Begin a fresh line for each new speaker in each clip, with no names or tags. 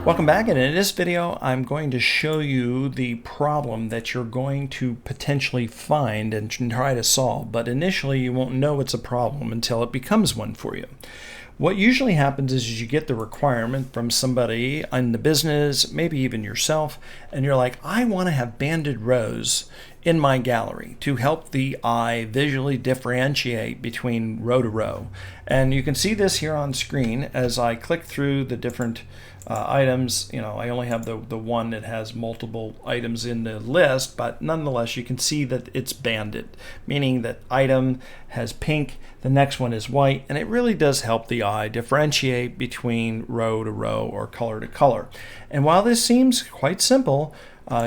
Welcome back, and in this video I'm going to show you the problem that you're going to potentially find and try to solve, but initially you won't know it's a problem until it becomes one for you. What usually happens is you get the requirement from somebody in the business, maybe even yourself, and you're like, I want to have banded rows in my gallery to help the eye visually differentiate between row to row. And you can see this here on screen as I click through the different items. You know, I only have the one that has multiple items in the list, but nonetheless you can see that it's banded, meaning that item has pink, the next one is white, and it really does help the eye differentiate between row to row or color to color. And while this seems quite simple,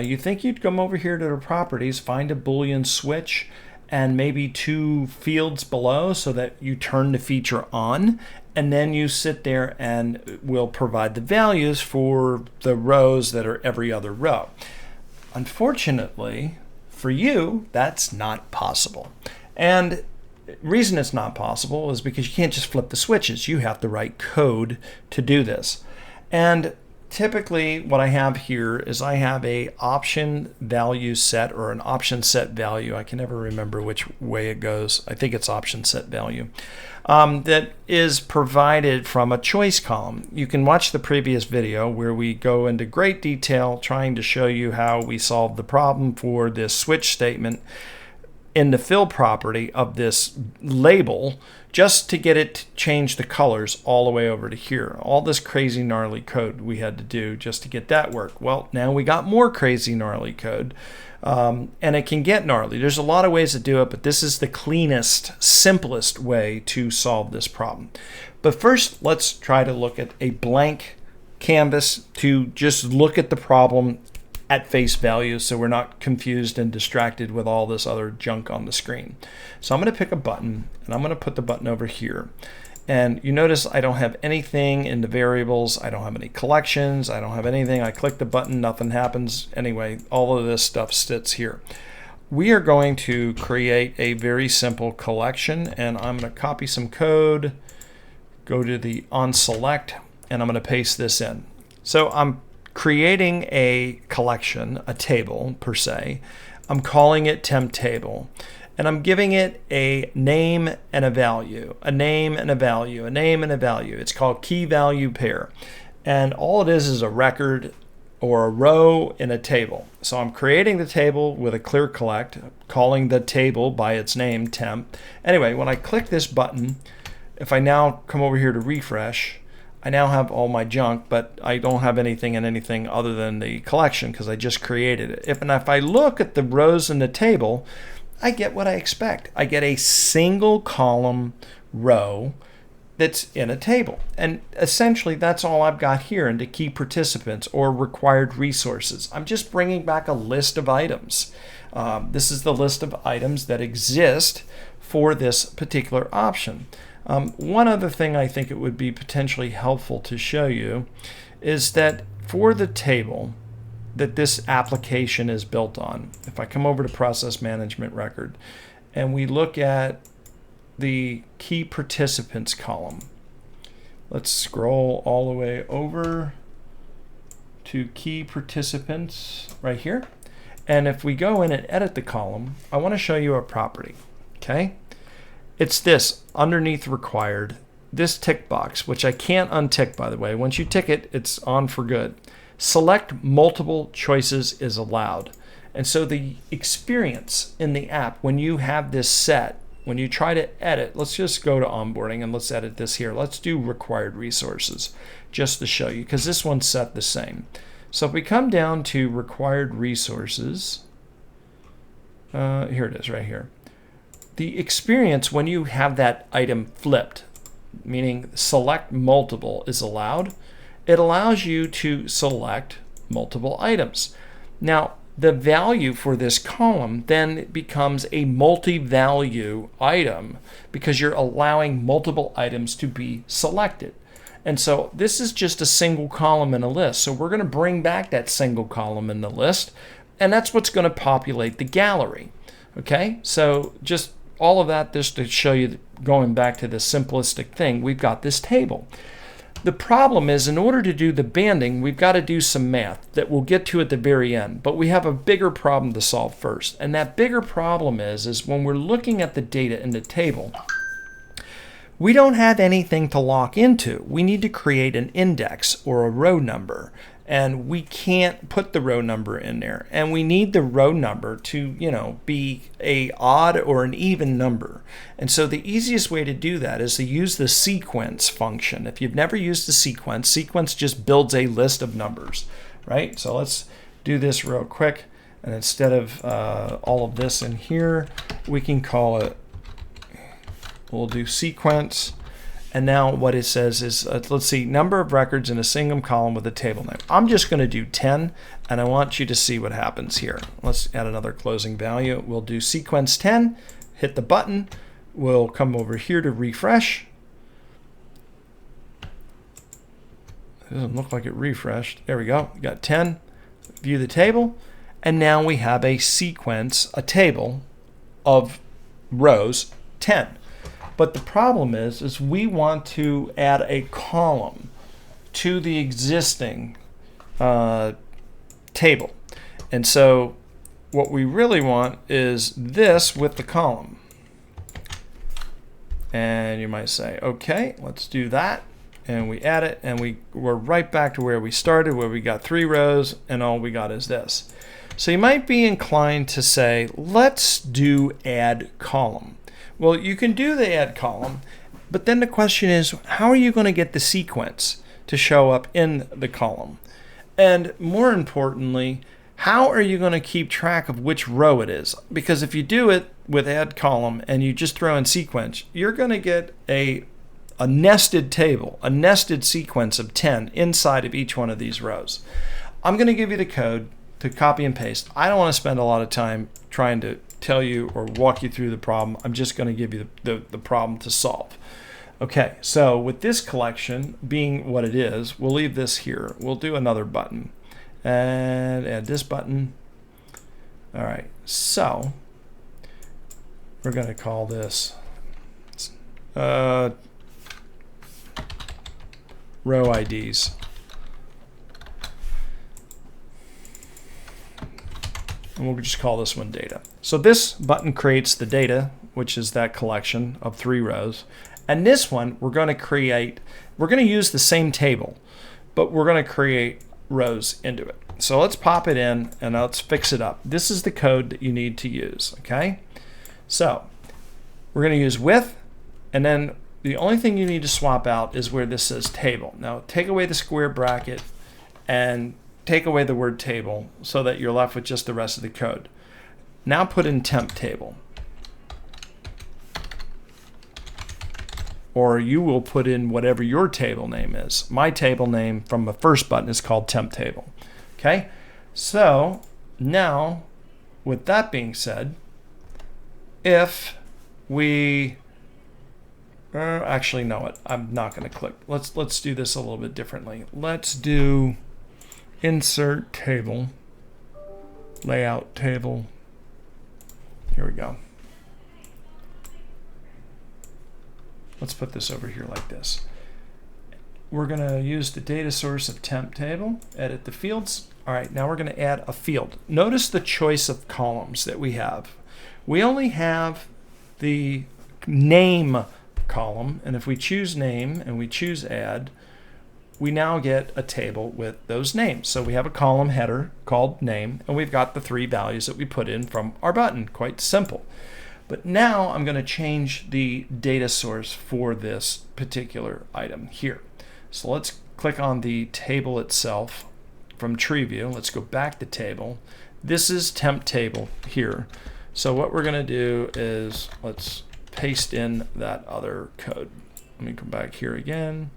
you think you'd come over here to the properties, find a Boolean switch, and maybe two fields below so that you turn the feature on, and then you sit there and will provide the values for the rows that are every other row. Unfortunately for you, that's not possible. And the reason it's not possible is because you can't just flip the switches. You have to write code to do this. And typically what I have here is I have a option value set or an option set value. I can never remember which way it goes. I think it's option set value. That is provided from a choice column. You can watch the previous video where we go into great detail trying to show you how we solve the problem for this switch statement in the fill property of this label, just to get it to change the colors all the way over to here. All this crazy gnarly code we had to do just to get that work. Well, now we got more crazy gnarly code, and it can get gnarly. There's a lot of ways to do it, but this is the cleanest, simplest way to solve this problem. But first, let's try to look at a blank canvas to just look at the problem at face value so we're not confused and distracted with all this other junk on the screen. So I'm going to pick a button, and I'm going to put the button over here. And you notice I don't have anything in the variables. I don't have any collections. I don't have anything. I click the button, nothing happens. Anyway, all of this stuff sits here. We are going to create a very simple collection, and I'm going to copy some code, go to the on select, and I'm going to paste this in. So I'm creating a collection, a table per se. I'm calling it temp table, and I'm giving it a name and a value, a name and a value, a name and a value. It's called key value pair, and all it is a record or a row in a table. So I'm creating the table with a clear collect, calling the table by its name, temp. Anyway, when I click this button, if I now come over here to refresh, I now have all my junk, but I don't have anything in anything other than the collection because I just created it. If I look at the rows in the table, I get what I expect. I get a single column row that's in a table. And essentially that's all I've got here into key participants or required resources. I'm just bringing back a list of items. This is the list of items that exist for this particular option. One other thing I think it would be potentially helpful to show you is that for the table that this application is built on, if I come over to Process Management Record and we look at the Key Participants column, let's scroll all the way over to Key Participants right here. And if we go in and edit the column, I want to show you a property, okay? It's this, underneath required, this tick box, which I can't untick, by the way. Once you tick it, it's on for good. Select multiple choices is allowed. And so the experience in the app, when you have this set, when you try to edit, let's just go to onboarding and let's edit this here. Let's do required resources just to show you, because this one's set the same. So if we come down to required resources, here it is right here. The experience when you have that item flipped, meaning select multiple is allowed, it allows you to select multiple items. Now, the value for this column then becomes a multi-value item because you're allowing multiple items to be selected. And so this is just a single column in a list. So we're going to bring back that single column in the list, and that's what's going to populate the gallery. Okay, so just all of that just to show you, going back to the simplistic thing, we've got this table. The problem is, in order to do the banding, we've got to do some math that we'll get to at the very end. But we have a bigger problem to solve first. And that bigger problem is when we're looking at the data in the table, we don't have anything to lock into. We need to create an index or a row number. And we can't put the row number in there. And we need the row number to, be a odd or an even number. And so the easiest way to do that is to use the sequence function. If you've never used the sequence just builds a list of numbers, right? So let's do this real quick. And instead of all of this in here, we can call it, we'll do sequence. And now what it says is, let's see, number of records in a single column with a table name. I'm just going to do 10, and I want you to see what happens here. Let's add another closing value. We'll do sequence 10, hit the button. We'll come over here to refresh. It doesn't look like it refreshed. There we go. We got 10. View the table. And now we have a sequence, a table of rows 10. But the problem is we want to add a column to the existing table. And so what we really want is this with the column. And you might say, okay, let's do that. And we add it, and we're right back to where we started, where we got 3 rows, and all we got is this. So you might be inclined to say, let's do add column. Well, you can do the add column, but then the question is, how are you going to get the sequence to show up in the column? And more importantly, how are you going to keep track of which row it is? Because if you do it with add column and you just throw in sequence, you're going to get a nested table, a nested sequence of 10 inside of each one of these rows. I'm going to give you the code to copy and paste. I don't want to spend a lot of time trying to tell you or walk you through the problem. I'm just going to give you the problem to solve. Okay, so with this collection being what it is, we'll leave this here. We'll do another button and add this button. All right, so we're going to call this row IDs. And we'll just call this one data. So this button creates the data, which is that collection of 3 rows. And this one, we're going to use the same table, but we're going to create rows into it. So let's pop it in and let's fix it up. This is the code that you need to use, okay? So we're going to use with, and then the only thing you need to swap out is where this says table. Now take away the square bracket and take away the word table so that you're left with just the rest of the code. Now put in temp table. Or you will put in whatever your table name is. My table name from the first button is called temp table. Okay, so now with that being said, if we actually know it, I'm not going to click. Let's do this a little bit differently. Let's do insert table, layout table. Here we go. Let's put this over here like this. We're going to use the data source of temp table, edit the fields. All right, now we're going to add a field. Notice the choice of columns that we have. We only have the name column, and if we choose name and we choose add, we now get a table with those names. So we have a column header called name, and we've got the 3 values that we put in from our button. Quite simple. But now I'm going to change the data source for this particular item here. So let's click on the table itself from tree view. Let's go back to table. This is temp table here. So what we're going to do is let's paste in that other code. Let me come back here again.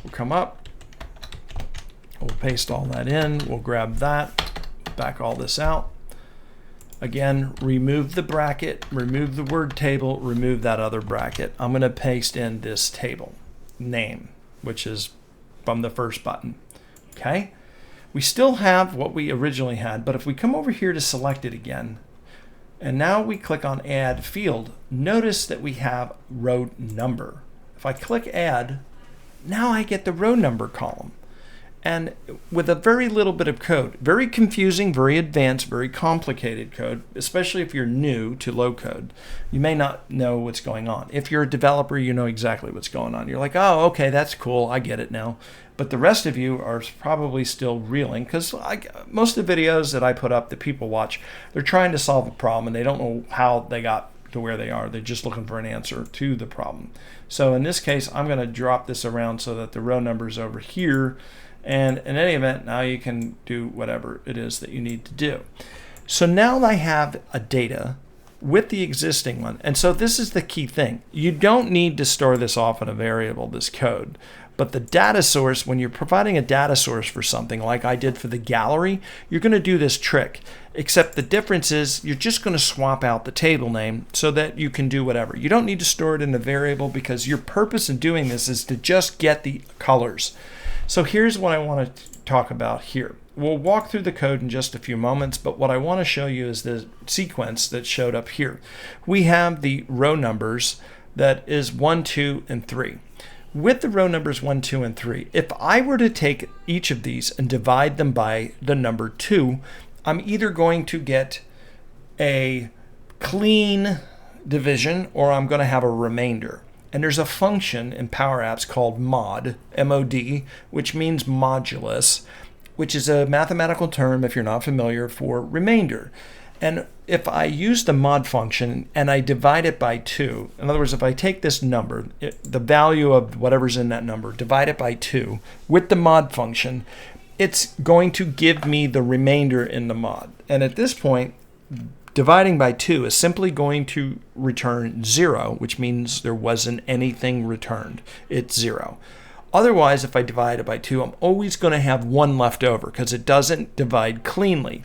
We'll come up. We'll paste all that in. We'll grab that, back all this out. Again, remove the bracket, remove the word table, remove that other bracket. I'm going to paste in this table name, which is from the first button. Okay? We still have what we originally had, but if we come over here to select it again, and now we click on add field, notice that we have row number. If I click add, now I get the row number column. And with a very little bit of code, very confusing, very advanced, very complicated code, especially if you're new to low code, you may not know what's going on. If you're a developer, you know exactly what's going on. You're like, oh, okay, that's cool, I get it now. But the rest of you are probably still reeling, because most of the videos that I put up that people watch, they're trying to solve a problem and they don't know how they got to where they are. They're just looking for an answer to the problem. So in this case, I'm going to drop this around so that the row number is over here. And in any event, now you can do whatever it is that you need to do. So now I have a data with the existing one. And so this is the key thing. You don't need to store this off in a variable, this code. But the data source, when you're providing a data source for something like I did for the gallery, you're going to do this trick. Except the difference is you're just going to swap out the table name so that you can do whatever. You don't need to store it in a variable because your purpose in doing this is to just get the colors. So here's what I want to talk about here. We'll walk through the code in just a few moments, but what I want to show you is the sequence that showed up here. We have the row numbers that is 1, 2, and 3. With the row numbers 1, 2, and 3, if I were to take each of these and divide them by the number 2, I'm either going to get a clean division or I'm going to have a remainder. And there's a function in Power Apps called mod, M-O-D, which means modulus, which is a mathematical term, if you're not familiar, for remainder. And if I use the mod function and I divide it by 2, in other words, if I take this number, the value of whatever's in that number, divide it by 2 with the mod function, it's going to give me the remainder in the mod. And at this point, dividing by 2 is simply going to return 0, which means there wasn't anything returned. It's 0. Otherwise, if I divide it by 2, I'm always going to have 1 left over because it doesn't divide cleanly.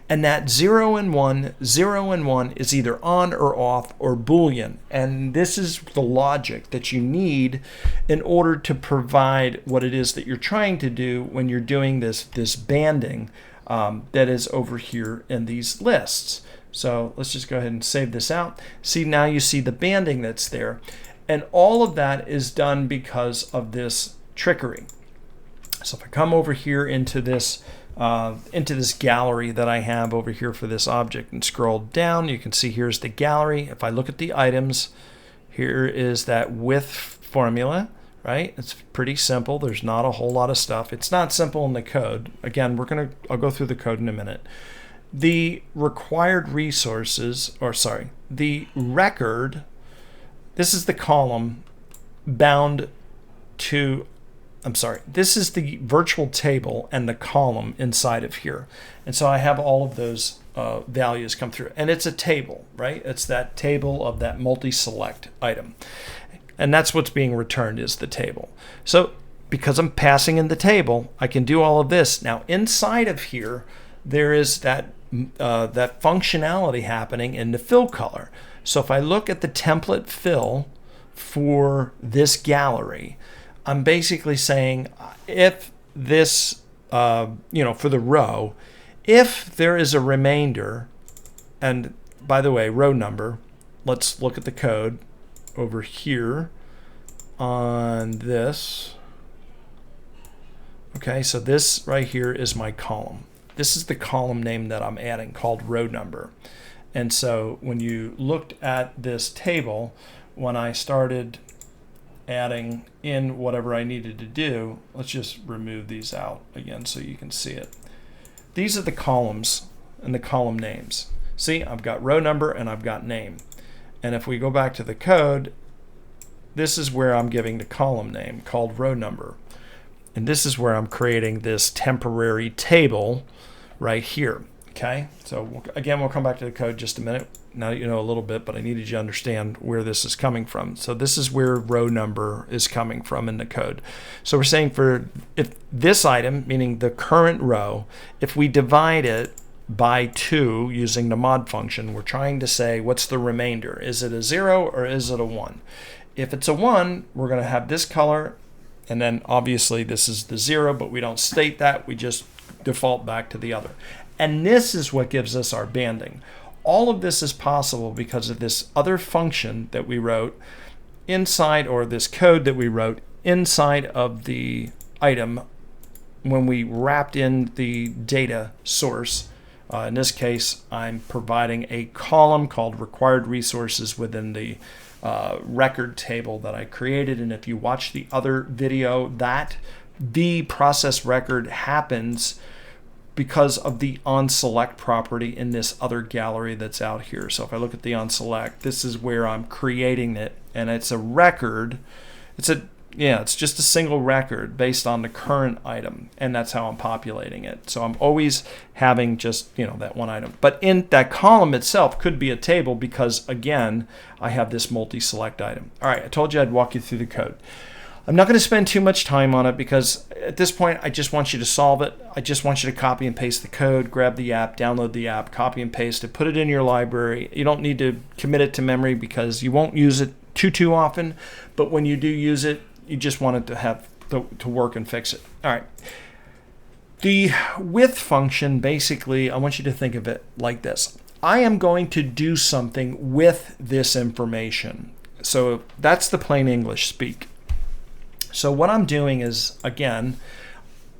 And that 0 and 1, 0 and 1 is either on or off or Boolean. And this is the logic that you need in order to provide what it is that you're trying to do when you're doing this banding that is over here in these lists. So let's just go ahead and save this out. See, now you see the banding that's there. And all of that is done because of this trickery. So if I come over here into this gallery that I have over here for this object and scroll down, you can see here's the gallery. If I look at the items, here is that width formula, right? It's pretty simple. There's not a whole lot of stuff. It's not simple in the code. Again, I'll go through the code in a minute. The required resources, the record, this is the column bound to, this is the virtual table and the column inside of here. And so I have all of those values come through. And it's a table, right? It's that table of that multi-select item. And that's what's being returned is the table. So because I'm passing in the table, I can do all of this. Now inside of here, there is that functionality happening in the fill color. So if I look at the template fill for this gallery, I'm basically saying if this, for the row, if there is a remainder, and by the way, row number, let's look at the code over here on this. Okay, so this right here is my column. This is the column name that I'm adding called row number. And so when you looked at this table, when I started adding in whatever I needed to do, let's just remove these out again so you can see it. These are the columns and the column names. See, I've got row number and I've got name. And if we go back to the code, this is where I'm giving the column name called row number. And this is where I'm creating this temporary table right here. Okay, so again, we'll come back to the code just a minute. Now that you know a little bit, but I needed you to understand where this is coming from. So this is where row number is coming from in the code. So we're saying if this item, meaning the current row, if we divide it by 2 using the mod function, we're trying to say what's the remainder? Is it a 0 or is it a 1? If it's a 1, we're going to have this color, and then obviously this is the 0, but we don't state that. We just default back to the other. And this is what gives us our banding. All of this is possible because of this other function that we wrote inside, or this code that we wrote inside of the item, when we wrapped in the data source, in this case, I'm providing a column called required resources within the record table that I created. And if you watch the other video, that the process record happens because of the onSelect property in this other gallery that's out here. So if I look at the onSelect, this is where I'm creating it, and it's a record. It's just a single record based on the current item, and that's how I'm populating it. So I'm always having just that one item. But in that column itself could be a table because, again, I have this multi-select item. All right, I told you I'd walk you through the code. I'm not going to spend too much time on it because at this point I just want you to solve it. I just want you to copy and paste the code, grab the app, download the app, copy and paste it, put it in your library. You don't need to commit it to memory because you won't use it too often, but when you do use it, you just want it to have to work and fix it. All right. The with function, basically, I want you to think of it like this. I am going to do something with this information. So that's the plain English speak. So what I'm doing is, again,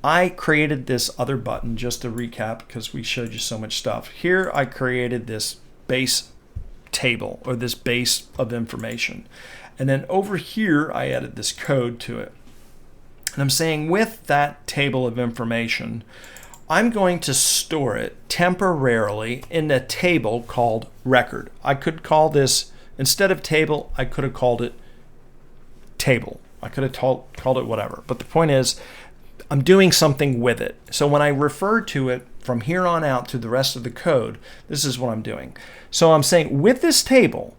I created this other button, just to recap because we showed you so much stuff. Here I created this base table or this base of information. And then over here I added this code to it. And I'm saying with that table of information, I'm going to store it temporarily in a table called record. I could call this, instead of table, I could have called it table. I could have called it whatever. But the point is, I'm doing something with it. So when I refer to it from here on out to the rest of the code, this is what I'm doing. So I'm saying with this table,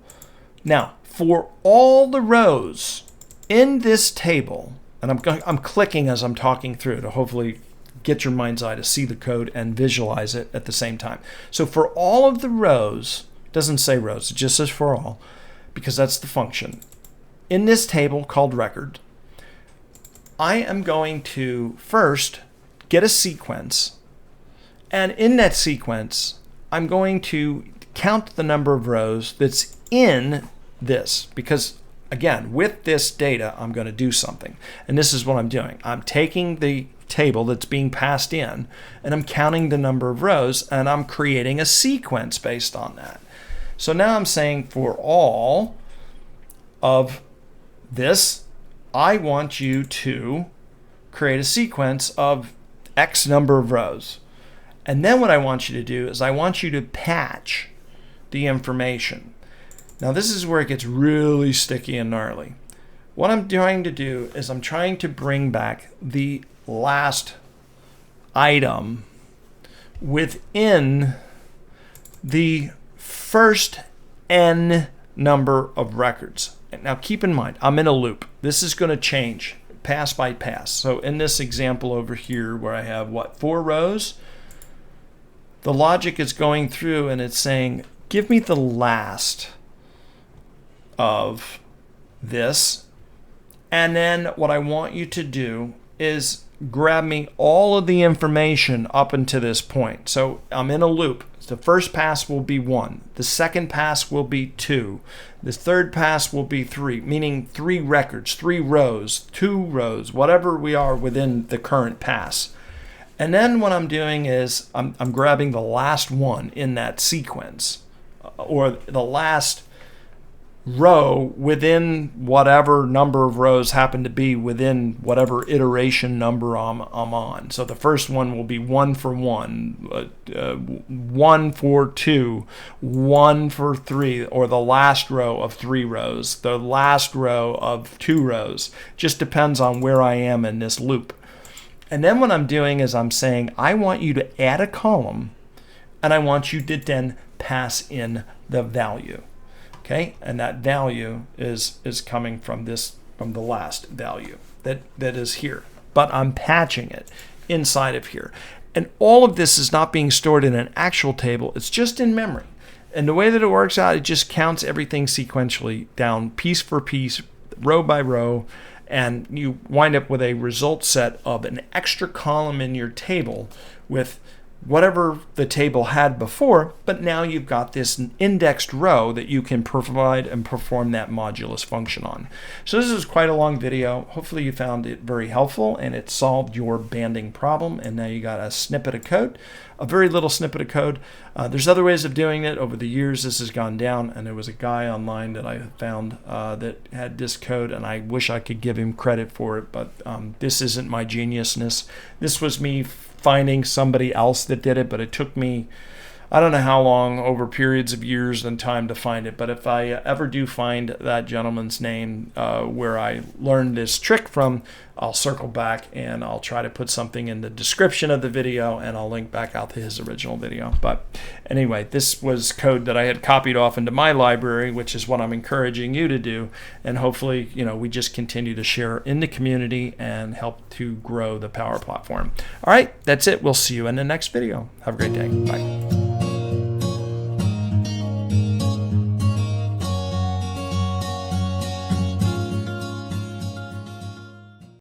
now for all the rows in this table, and I'm clicking as I'm talking through to hopefully get your mind's eye to see the code and visualize it at the same time. So for all of the rows, it doesn't say rows, it just says for all, because that's the function. In this table called record, I am going to first get a sequence, and in that sequence, I'm going to count the number of rows that's in this, because again, with this data, I'm going to do something. And this is what I'm doing. I'm taking the table that's being passed in, and I'm counting the number of rows, and I'm creating a sequence based on that. So now I'm saying for all of this, I want you to create a sequence of X number of rows. And then what I want you to do is I want you to patch the information. Now this is where it gets really sticky and gnarly. What I'm trying to do is I'm trying to bring back the last item within the first n number of records. Now keep in mind, I'm in a loop. This is going to change pass by pass. So in this example over here where I have 4 rows, the logic is going through and it's saying, give me the last of this. And then what I want you to do is grab me all of the information up until this point. So I'm in a loop. The first pass will be 1. The second pass will be 2. The third pass will be 3, meaning 3 records, 3 rows, 2 rows, whatever we are within the current pass. And then what I'm doing is I'm grabbing the last one in that sequence, or the last row within whatever number of rows happen to be within whatever iteration number I'm on. So the first one will be 1 for 1, 1 for 2, 1 for 3, or the last row of 3 rows, the last row of 2 rows. Just depends on where I am in this loop. And then what I'm doing is I'm saying I want you to add a column, and I want you to then pass in the value. Okay, and that value is coming from the last value that is here. But I'm patching it inside of here. And all of this is not being stored in an actual table, it's just in memory. And the way that it works out, it just counts everything sequentially down, piece for piece, row by row, and you wind up with a result set of an extra column in your table with whatever the table had before, but now you've got this indexed row that you can provide and perform that modulus function on. So this is quite a long video. Hopefully you found it very helpful and it solved your banding problem, and now you got a snippet of code, a very little snippet of code. There's other ways of doing it. Over the years this has gone down, and there was a guy online that I found that had this code, and I wish I could give him credit for it, but this isn't my geniusness. This was me finding somebody else that did it, but it took me, I don't know how long, over periods of years and time to find it. But if I ever do find that gentleman's name where I learned this trick from, I'll circle back and I'll try to put something in the description of the video, and I'll link back out to his original video. But anyway, this was code that I had copied off into my library, which is what I'm encouraging you to do. And hopefully, we just continue to share in the community and help to grow the Power Platform. All right, that's it. We'll see you in the next video. Have a great day. Bye.